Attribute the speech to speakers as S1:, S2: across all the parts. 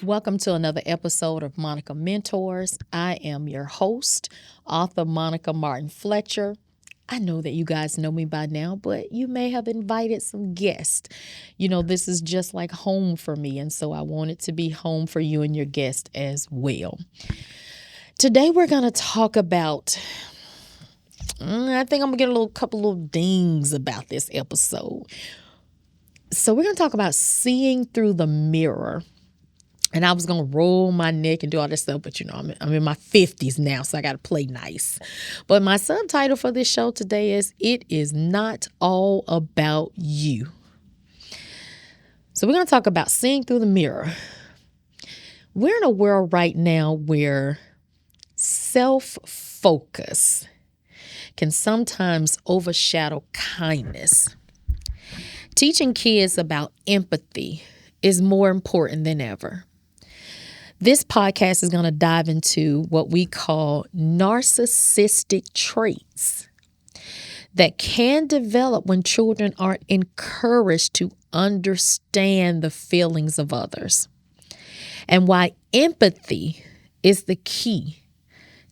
S1: Welcome to another episode of Monica Mentors. I am your host, author Monica Martin Fletcher. I know that you guys know me by now, but you may have invited some guests. This is just like home for me, and so I want it to be home for you and your guest as well. Today we're going to talk about, I think I'm going to get a couple little dings about this episode. So we're going to talk about seeing through the mirror. And I was going to roll my neck and do all this stuff, but I'm in my 50s now, so I got to play nice. But my subtitle for this show today is It Is Not All About You. So we're going to talk about seeing through the mirror. We're in a world right now where self-focus can sometimes overshadow kindness. Teaching kids about empathy is more important than ever. This podcast is going to dive into what we call narcissistic traits that can develop when children aren't encouraged to understand the feelings of others, and why empathy is the key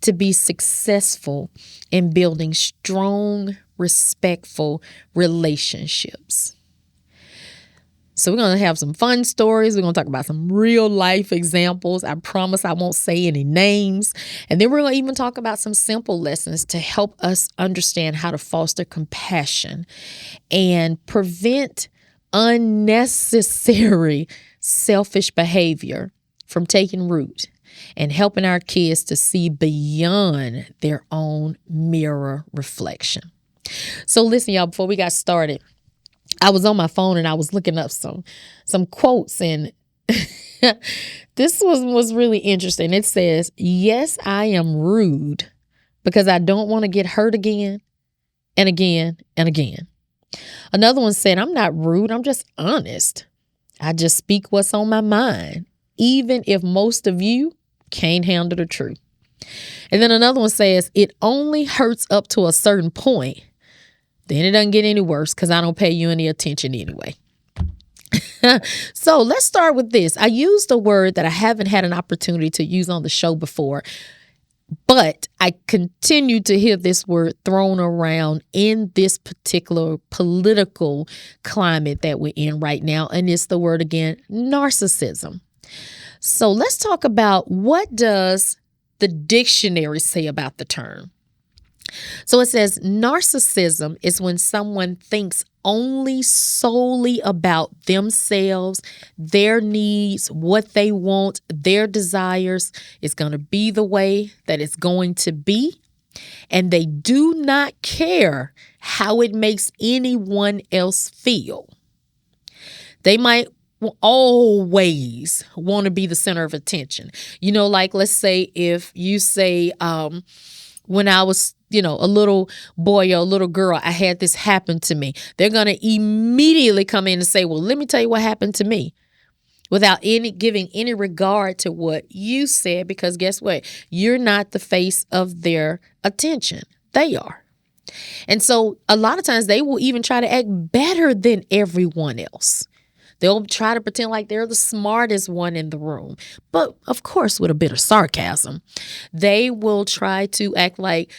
S1: to be successful in building strong, respectful relationships. So we're going to have some fun stories. We're going to talk about some real life examples. I promise I won't say any names. And then we're going to even talk about some simple lessons to help us understand how to foster compassion and prevent unnecessary selfish behavior from taking root and helping our kids to see beyond their own mirror reflection. So listen, y'all, before we got started, I was on my phone and I was looking up some quotes, and this was really interesting. It says, "Yes, I am rude because I don't want to get hurt again and again and again." Another one said, "I'm not rude, I'm just honest. I just speak what's on my mind, even if most of you can't handle the truth." And then another one says, "It only hurts up to a certain point. Then it doesn't get any worse because I don't pay you any attention anyway." So let's start with this. I used a word that I haven't had an opportunity to use on the show before, but I continue to hear this word thrown around in this particular political climate that we're in right now. And it's the word again, narcissism. So let's talk about, what does the dictionary say about the term? So it says narcissism is when someone thinks only solely about themselves, their needs, what they want, their desires is going to be the way that it's going to be, and they do not care how it makes anyone else feel. They might always want to be the center of attention. Like, let's say if you say, when I was a little boy or a little girl, I had this happen to me. They're going to immediately come in and say, "Well, let me tell you what happened to me," without giving any regard to what you said, because guess what? You're not the face of their attention. They are. And so a lot of times they will even try to act better than everyone else. They'll try to pretend like they're the smartest one in the room, but of course with a bit of sarcasm. They will try to act like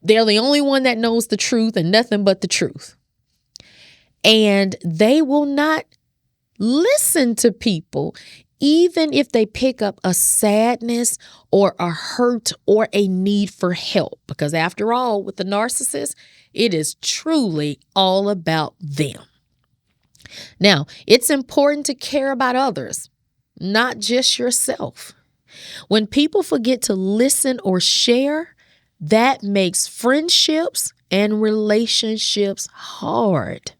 S1: they're the only one that knows the truth and nothing but the truth. And they will not listen to people, even if they pick up a sadness or a hurt or a need for help. Because after all, with the narcissist, it is truly all about them. Now, it's important to care about others, not just yourself. When people forget to listen or share, that makes friendships and relationships hard.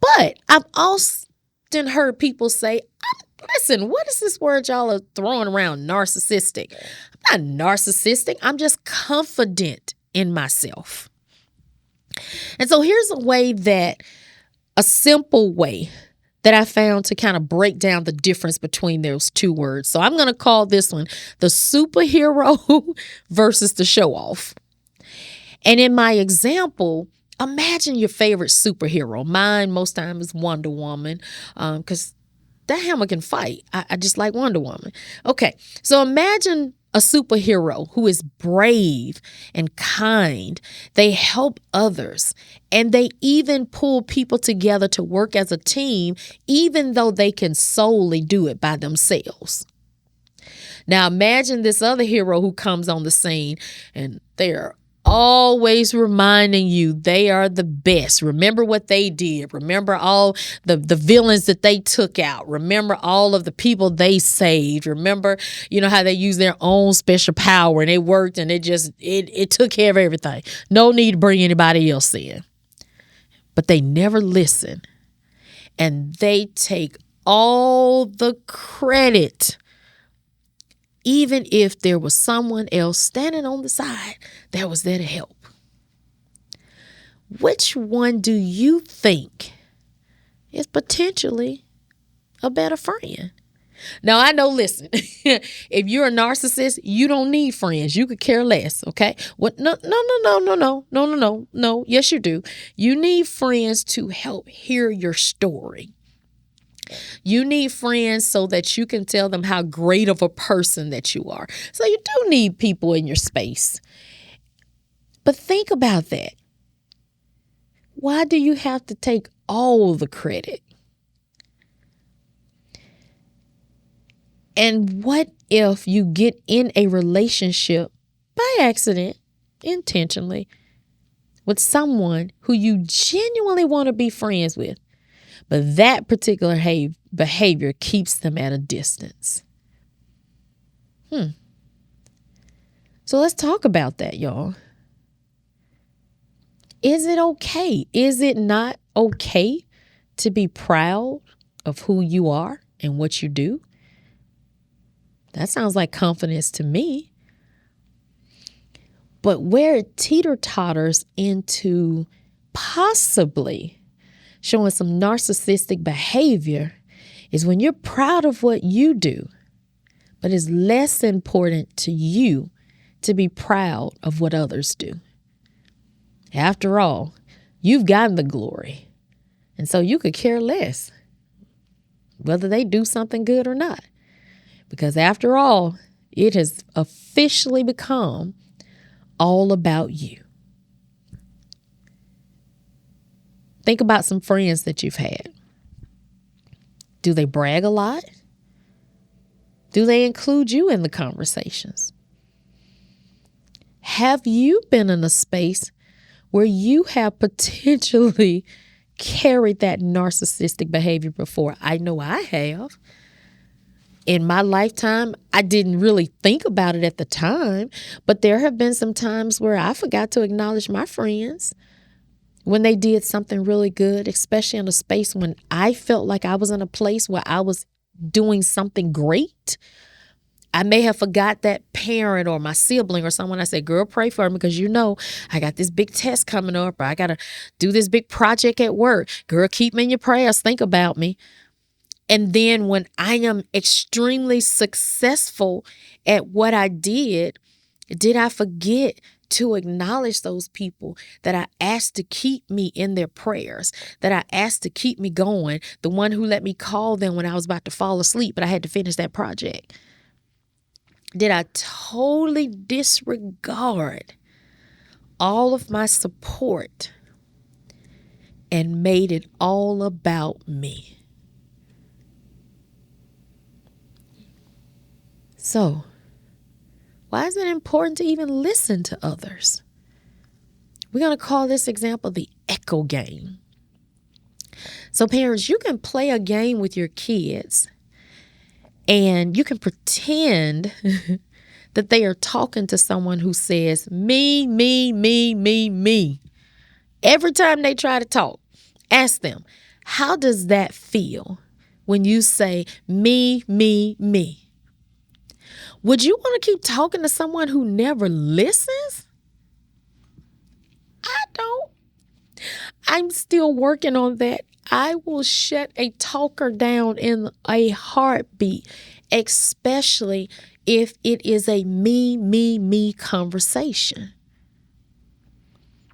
S1: But I've often heard people say, "Listen, what is this word y'all are throwing around, narcissistic? I'm not narcissistic. I'm just confident in myself." And so here's a simple way that I found to kind of break down the difference between those two words. So I'm going to call this one the superhero versus the showoff. And in my example, imagine your favorite superhero. Mine most times is Wonder Woman, because that hammer can fight. I just like Wonder Woman. Okay, so imagine a superhero who is brave and kind. They help others, and they even pull people together to work as a team, even though they can solely do it by themselves. Now imagine this other hero who comes on the scene and they're always reminding you they are the best. Remember what they did. Remember all the villains that they took out. Remember all of the people they saved. Remember, how they used their own special power and it worked and it took care of everything. No need to bring anybody else in. But they never listen. And they take all the credit, even if there was someone else standing on the side that was there to help. Which one do you think is potentially a better friend? Now, I know, listen, if you're a narcissist, you don't need friends. You could care less, okay? What? No. Yes, you do. You need friends to help hear your story. You need friends so that you can tell them how great of a person that you are. So you do need people in your space. But think about that. Why do you have to take all the credit? And what if you get in a relationship by accident, intentionally, with someone who you genuinely want to be friends with, but that particular behavior keeps them at a distance? So let's talk about that, y'all. Is it okay? Is it not okay to be proud of who you are and what you do? That sounds like confidence to me. But where it teeter-totters into possibly showing some narcissistic behavior is when you're proud of what you do, but it's less important to you to be proud of what others do. After all, you've gotten the glory, and so you could care less whether they do something good or not, because after all, it has officially become all about you. Think about some friends that you've had. Do they brag a lot? Do they include you in the conversations? Have you been in a space where you have potentially carried that narcissistic behavior before? I know I have. In my lifetime, I didn't really think about it at the time, but there have been some times where I forgot to acknowledge my friends when they did something really good, especially in a space when I felt like I was in a place where I was doing something great. I may have forgot that parent or my sibling or someone. I said, girl, pray for me because I got this big test coming up, or I got to do this big project at work. Girl, keep me in your prayers. Think about me. And then when I am extremely successful at what I did I forget to acknowledge those people that I asked to keep me in their prayers, that I asked to keep me going, the one who let me call them when I was about to fall asleep, but I had to finish that project? Did I totally disregard all of my support and made it all about me? So, why is it important to even listen to others? We're going to call this example the echo game. So parents, you can play a game with your kids and you can pretend that they are talking to someone who says, me, me, me, me, me. Every time they try to talk, ask them, how does that feel when you say me, me, me? Would you want to keep talking to someone who never listens? I don't. I'm still working on that. I will shut a talker down in a heartbeat, especially if it is a me, me, me conversation.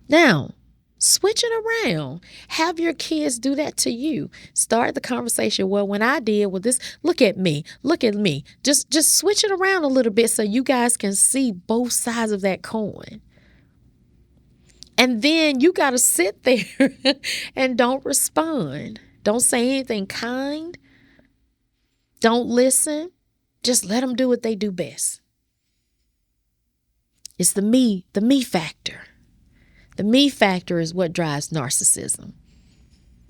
S1: Now, Switch it around. Have your kids do that to you. Start the conversation. Well, when I did with this, look at me. Look at me. Just switch it around a little bit so you guys can see both sides of that coin. And then you got to sit there and don't respond. Don't say anything kind. Don't listen. Just let them do what they do best. It's the me factor. The me factor is what drives narcissism.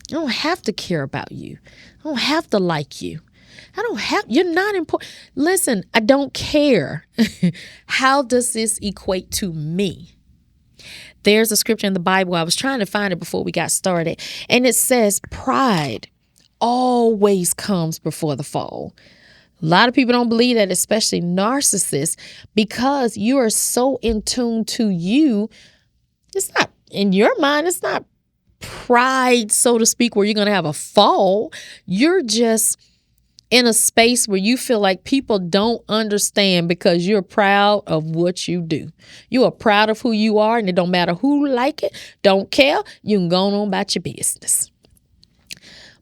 S1: I don't have to care about you. I don't have to like you. You're not important. Listen, I don't care. How does this equate to me? There's a scripture in the Bible. I was trying to find it before we got started. And it says pride always comes before the fall. A lot of people don't believe that, especially narcissists, because you are so in tune to you. It's not, in your mind, it's not pride, so to speak, where you're going to have a fall. You're just in a space where you feel like people don't understand because you're proud of what you do. You are proud of who you are, and it don't matter who like it, don't care. You can go on about your business.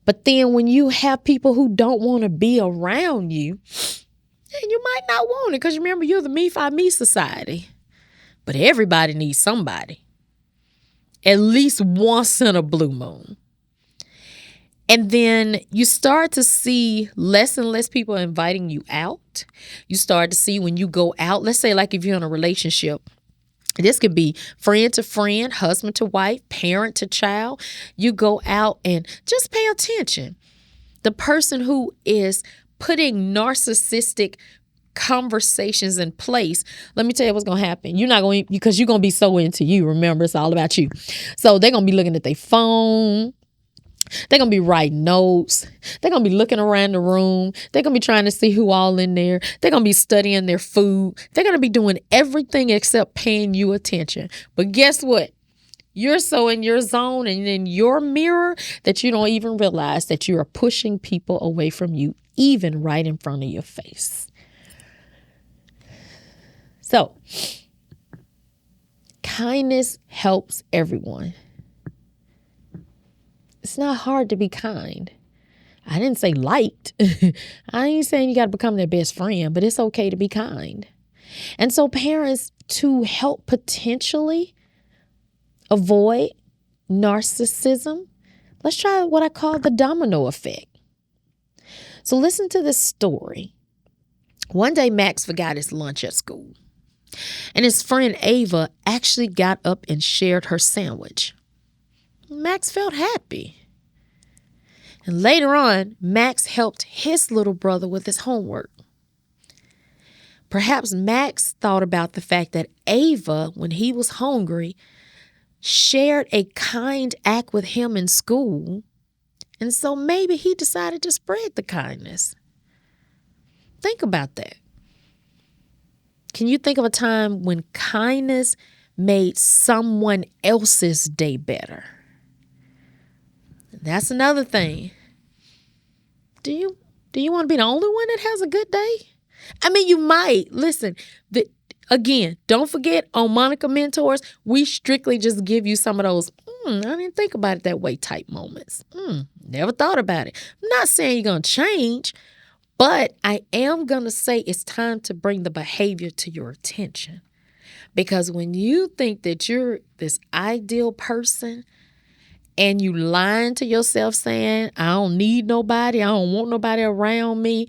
S1: But then when you have people who don't want to be around you, and you might not want it because remember, you're the me society. But everybody needs somebody. At least once in a blue moon. And then you start to see less and less people inviting you out. You start to see when you go out, let's say like if you're in a relationship, this could be friend to friend, husband to wife, parent to child. You go out and just pay attention. The person who is putting narcissistic conversations in place, let me tell you what's going to happen. You're not going, because you're going to be so into you. Remember, it's all about you. So they're going to be looking at their phone. They're going to be writing notes. They're going to be looking around the room. They're going to be trying to see who all in there. They're going to be studying their food. They're going to be doing everything except paying you attention. But guess what? You're so in your zone and in your mirror that you don't even realize that you are pushing people away from you, even right in front of your face. So, kindness helps everyone. It's not hard to be kind. I didn't say liked. I ain't saying you got to become their best friend, but it's okay to be kind. And so parents, to help potentially avoid narcissism, let's try what I call the domino effect. So listen to this story. One day, Max forgot his lunch at school. And his friend Ava actually got up and shared her sandwich. Max felt happy. And later on, Max helped his little brother with his homework. Perhaps Max thought about the fact that Ava, when he was hungry, shared a kind act with him in school. And so maybe he decided to spread the kindness. Think about that. Can you think of a time when kindness made someone else's day better? That's another thing. Do you want to be the only one that has a good day? I mean, you might. Listen, again, don't forget on Monica Mentors, we strictly just give you some of those, I didn't think about it that way type moments. Never thought about it. I'm not saying you're going to change, but I am going to say it's time to bring the behavior to your attention. Because when you think that you're this ideal person and you lying to yourself saying, I don't need nobody, I don't want nobody around me,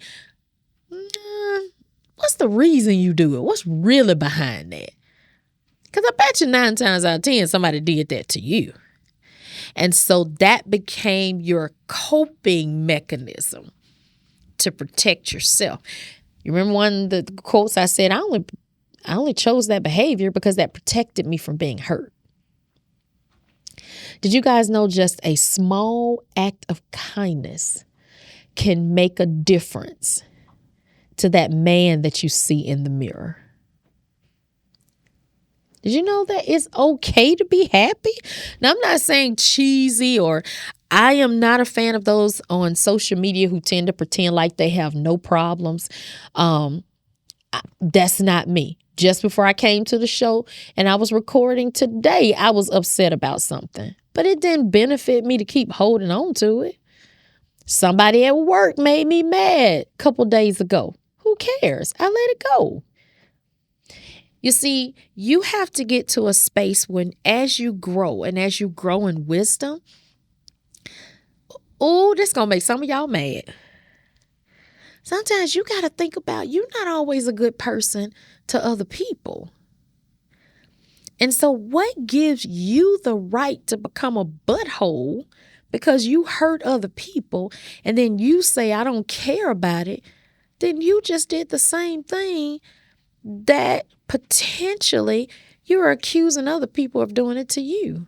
S1: what's the reason you do it? What's really behind that? Because I bet you 9 times out of 10, somebody did that to you. And so that became your coping mechanism to protect yourself. You remember one of the quotes I said, I only chose that behavior because that protected me from being hurt. Did you guys know just a small act of kindness can make a difference to that man that you see in the mirror? Did you know that it's okay to be happy? Now, I'm not saying cheesy, or I am not a fan of those on social media who tend to pretend like they have no problems. That's not me. Just before I came to the show and I was recording today, I was upset about something, but it didn't benefit me to keep holding on to it. Somebody at work made me mad a couple days ago. Who cares? I let it go. You see, you have to get to a space when as you grow and as you grow in wisdom, oh, this going to make some of y'all mad. Sometimes you got to think about you're not always a good person to other people. And so what gives you the right to become a butthole because you hurt other people and then you say, I don't care about it? Then you just did the same thing that potentially you're accusing other people of doing it to you.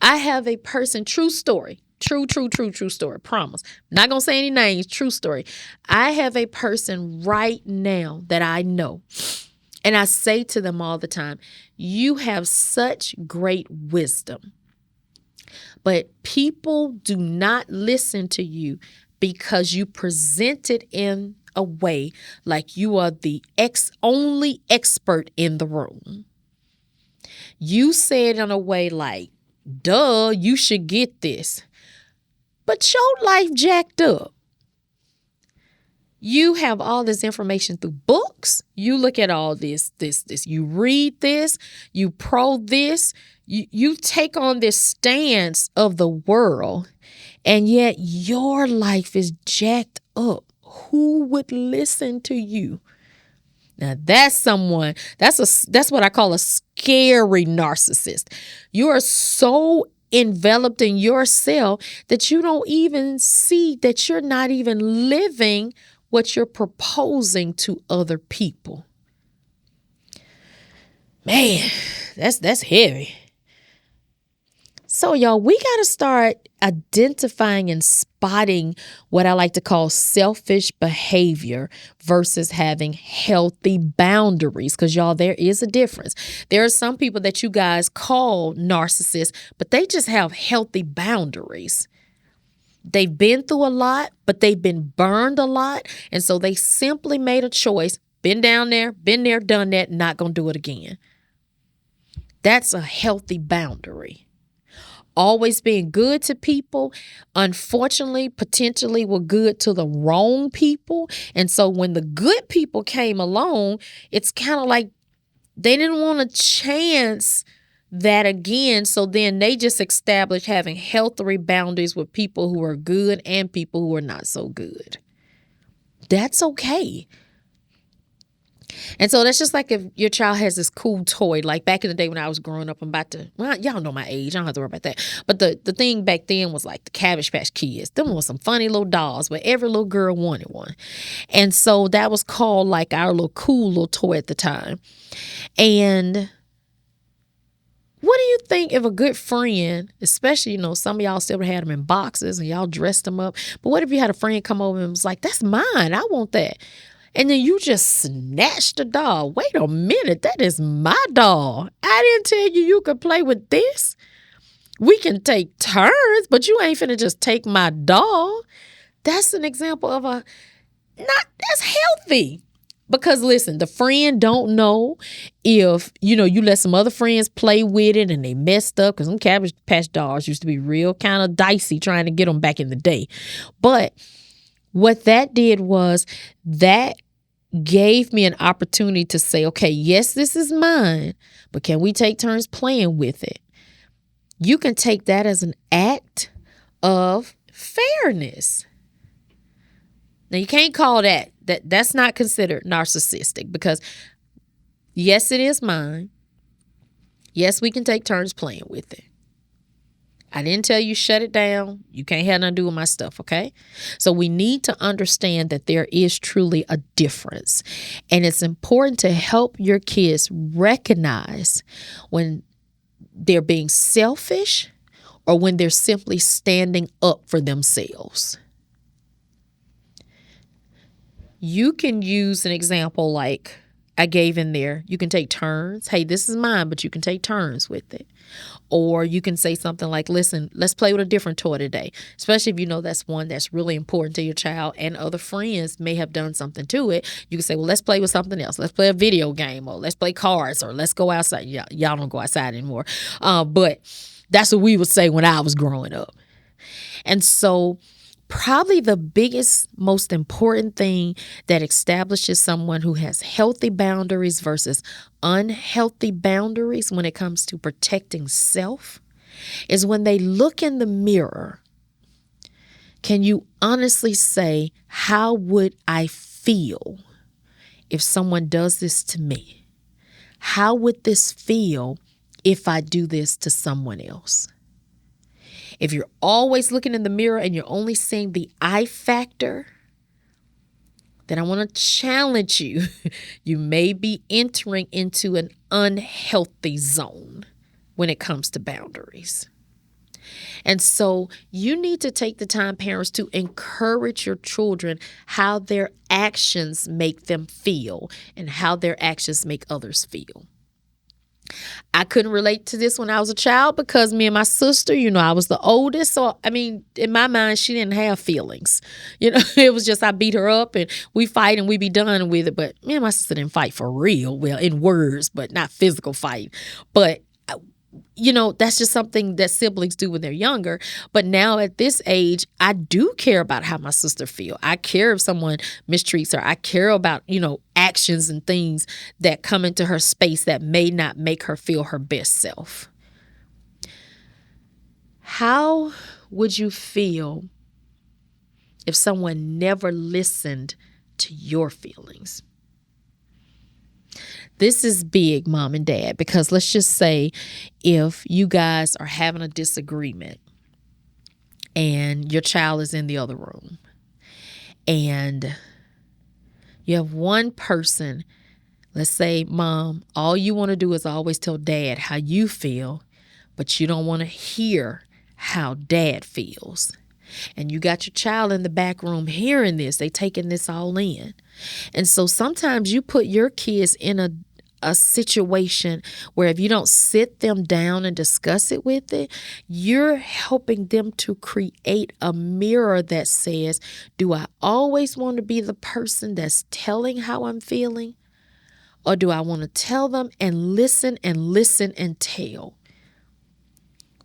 S1: I have a person, true story. True story. Promise. Not going to say any names. True story. I have a person right now that I know. And I say to them all the time, you have such great wisdom. But people do not listen to you because you present it in a way like you are the only expert in the room. You say it in a way like, duh, you should get this. But your life jacked up. You have all this information through books. You look at all this. You read this. You pro this. You take on this stance of the world. And yet your life is jacked up. Who would listen to you? Now that's someone, that's what I call a scary narcissist. You are so enveloped in yourself that you don't even see that you're not even living what you're proposing to other people. Man, that's heavy. So y'all, we got to start identifying and spotting what I like to call selfish behavior versus having healthy boundaries. Because y'all, there is a difference. There are some people that you guys call narcissists, but they just have healthy boundaries. They've been through a lot, but they've been burned a lot. And so they simply made a choice, been down there, been there, done that, not going to do it again. That's a healthy boundary. Always being good to people, unfortunately, potentially were good to the wrong people. And so when the good people came along, it's kind of like they didn't want to chance that again. So then they just established having healthy boundaries with people who are good and people who are not so good. That's okay. And so that's just like if your child has this cool toy, like back in the day when I was growing up, y'all know my age. I don't have to worry about that. But the thing back then was like the Cabbage Patch Kids. Them were some funny little dolls, but every little girl wanted one. And so that was called like our little cool little toy at the time. And what do you think if a good friend, especially, some of y'all still had them in boxes and y'all dressed them up. But what if you had a friend come over and was like, that's mine. I want that. And then you just snatched the doll. Wait a minute, that is my doll. I didn't tell you could play with this. We can take turns, but you ain't finna just take my doll. That's an example of that's healthy. Because listen, the friend don't know if, you let some other friends play with it and they messed up, because some Cabbage Patch dolls used to be real kind of dicey trying to get them back in the day. But what that did was that gave me an opportunity to say, okay, yes, this is mine, but can we take turns playing with it? You can take that as an act of fairness. Now, you can't call that's not considered narcissistic, because yes, it is mine. Yes, we can take turns playing with it. I didn't tell you shut it down. You can't have nothing to do with my stuff, okay? So we need to understand that there is truly a difference. And it's important to help your kids recognize when they're being selfish or when they're simply standing up for themselves. You can use an example like I gave in there. You can take turns. Hey, this is mine, but you can take turns with it. Or you can say something like, listen, let's play with a different toy today, especially if you know that's one that's really important to your child and other friends may have done something to it. You can say, well, let's play with something else. Let's play a video game, or let's play cards, or let's go outside. Y'all don't go outside anymore. But that's what we would say when I was growing up. And so probably the biggest, most important thing that establishes someone who has healthy boundaries versus unhealthy boundaries when it comes to protecting self is when they look in the mirror. Can you honestly say, how would I feel if someone does this to me? How would this feel if I do this to someone else? If you're always looking in the mirror and you're only seeing the I factor, then I want to challenge you. You may be entering into an unhealthy zone when it comes to boundaries. And so you need to take the time, parents, to encourage your children how their actions make them feel and how their actions make others feel. I couldn't relate to this when I was a child because me and my sister, I was the oldest. So, in my mind, she didn't have feelings. It was just I beat her up and we fight and we be done with it. But me and my sister didn't fight for real. Well, in words, but not physical fight. But that's just something that siblings do when they're younger. But now at this age, I do care about how my sister feel. I care if someone mistreats her. I care about, actions and things that come into her space that may not make her feel her best self. How would you feel if someone never listened to your feelings? This is big, mom and dad, because let's just say if you guys are having a disagreement and your child is in the other room and you have one person, let's say, mom, all you want to do is always tell dad how you feel, but you don't want to hear how dad feels. And you got your child in the back room hearing this. They taking this all in. And so sometimes you put your kids in a situation where if you don't sit them down and discuss it with it, you're helping them to create a mirror that says, do I always want to be the person that's telling how I'm feeling? Or do I want to tell them and listen and tell?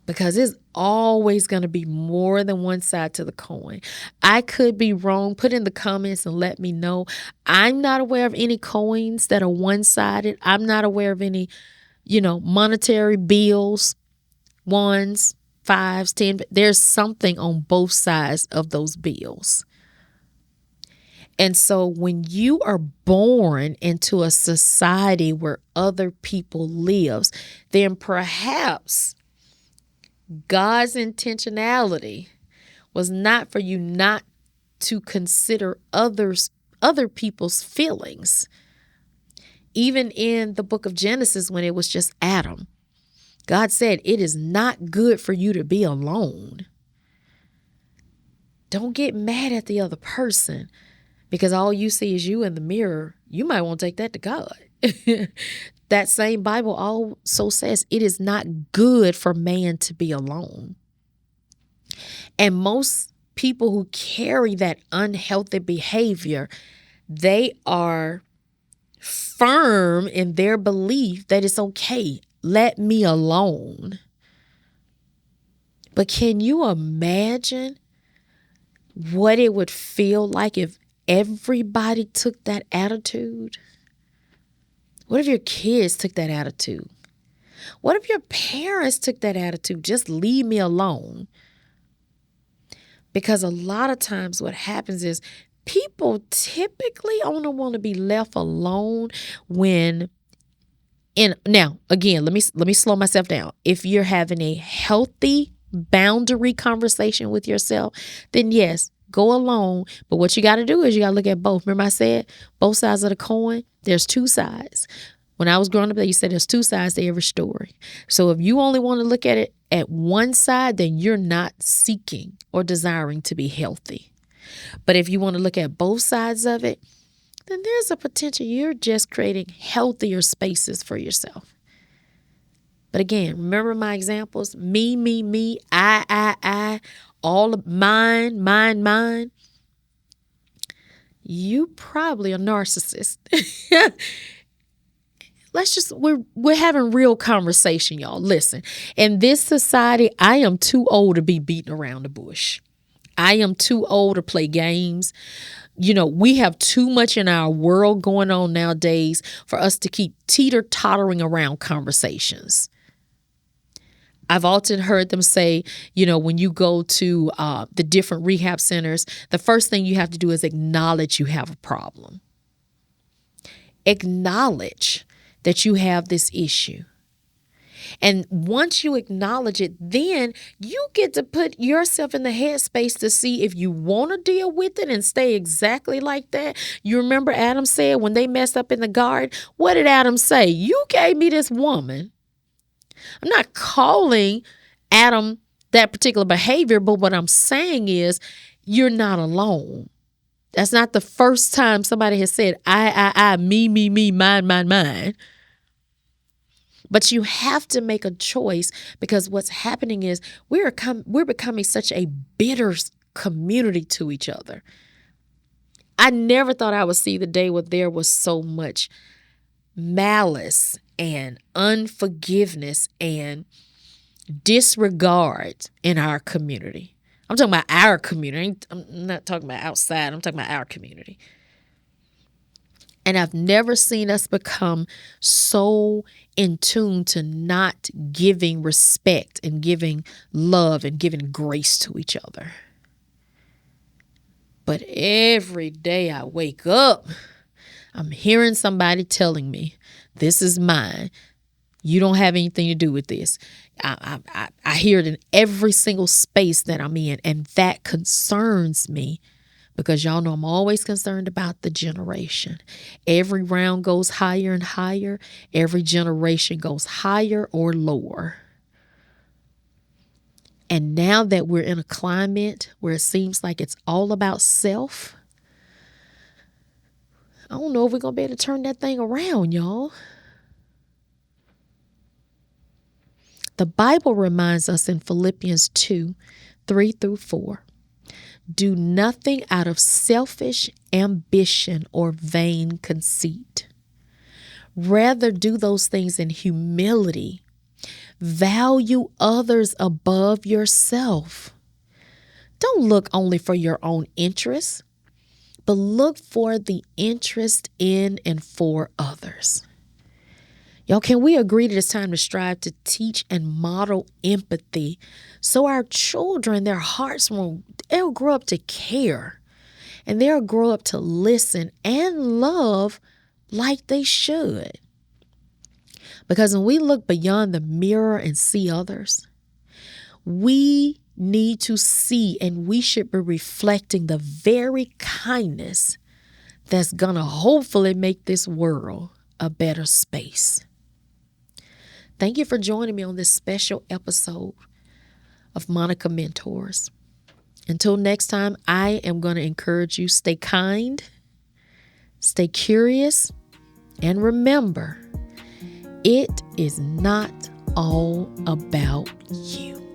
S1: Because it's always going to be more than one side to the coin. I could be wrong. Put in the comments and let me know. I'm not aware of any coins that are one-sided. I'm not aware of any, monetary bills, 1s, 5s, 10. There's something on both sides of those bills. And so when you are born into a society where other people live, then perhaps God's intentionality was not for you not to consider other people's feelings. Even in the book of Genesis, when it was just Adam, God said, it is not good for you to be alone. Don't get mad at the other person because all you see is you in the mirror. You might want to take that to God. That same Bible also says it is not good for man to be alone. And most people who carry that unhealthy behavior, they are firm in their belief that it's okay. Let me alone. But can you imagine what it would feel like if everybody took that attitude? What if your kids took that attitude? What if your parents took that attitude? Just leave me alone. Because a lot of times what happens is people typically only want to be left alone now, again, let me slow myself down. If you're having a healthy boundary conversation with yourself, then yes, go alone. But what you got to do is you got to look at both. Remember I said both sides of the coin? There's two sides. When I was growing up, you said there's two sides to every story. So if you only want to look at it at one side, then you're not seeking or desiring to be healthy. But if you want to look at both sides of it, then there's a potential you're just creating healthier spaces for yourself. But again, remember my examples? Me, I, all of mine, mine. You probably a narcissist. We're having real conversation, y'all. Listen, in this society, I am too old to be beating around the bush. I am too old to play games. We have too much in our world going on nowadays for us to keep teeter-tottering around conversations. I've often heard them say, when you go to the different rehab centers, the first thing you have to do is acknowledge you have a problem. Acknowledge that you have this issue. And once you acknowledge it, then you get to put yourself in the headspace to see if you want to deal with it and stay exactly like that. You remember Adam said when they messed up in the garden, what did Adam say? You gave me this woman. I'm not calling Adam that particular behavior, but what I'm saying is you're not alone. That's not the first time somebody has said, I, me, mine. But you have to make a choice, because what's happening is we're becoming such a bitter community to each other. I never thought I would see the day where there was so much malice and unforgiveness and disregard in our community. I'm talking about our community. I'm not talking about outside. I'm talking about our community. And I've never seen us become so in tune to not giving respect and giving love and giving grace to each other. But every day I wake up, I'm hearing somebody telling me, this is mine. You don't have anything to do with this. I hear it in every single space that I'm in, and that concerns me. Because y'all know I'm always concerned about the generation. Every round goes higher and higher. Every generation goes higher or lower. And now that we're in a climate where it seems like it's all about self, I don't know if we're going to be able to turn that thing around, y'all. The Bible reminds us in Philippians 2:3-4. Do nothing out of selfish ambition or vain conceit. Rather, do those things in humility. Value others above yourself. Don't look only for your own interests, but look for the interest in and for others. Y'all, can we agree that it's time to strive to teach and model empathy so our children, their hearts they'll grow up to care, and they'll grow up to listen and love like they should. Because when we look beyond the mirror and see others, we need to see, and we should be reflecting the very kindness that's going to hopefully make this world a better space. Thank you for joining me on this special episode of Monica Mentors. Until next time, I am going to encourage you, stay kind, stay curious, and remember, it is not all about you.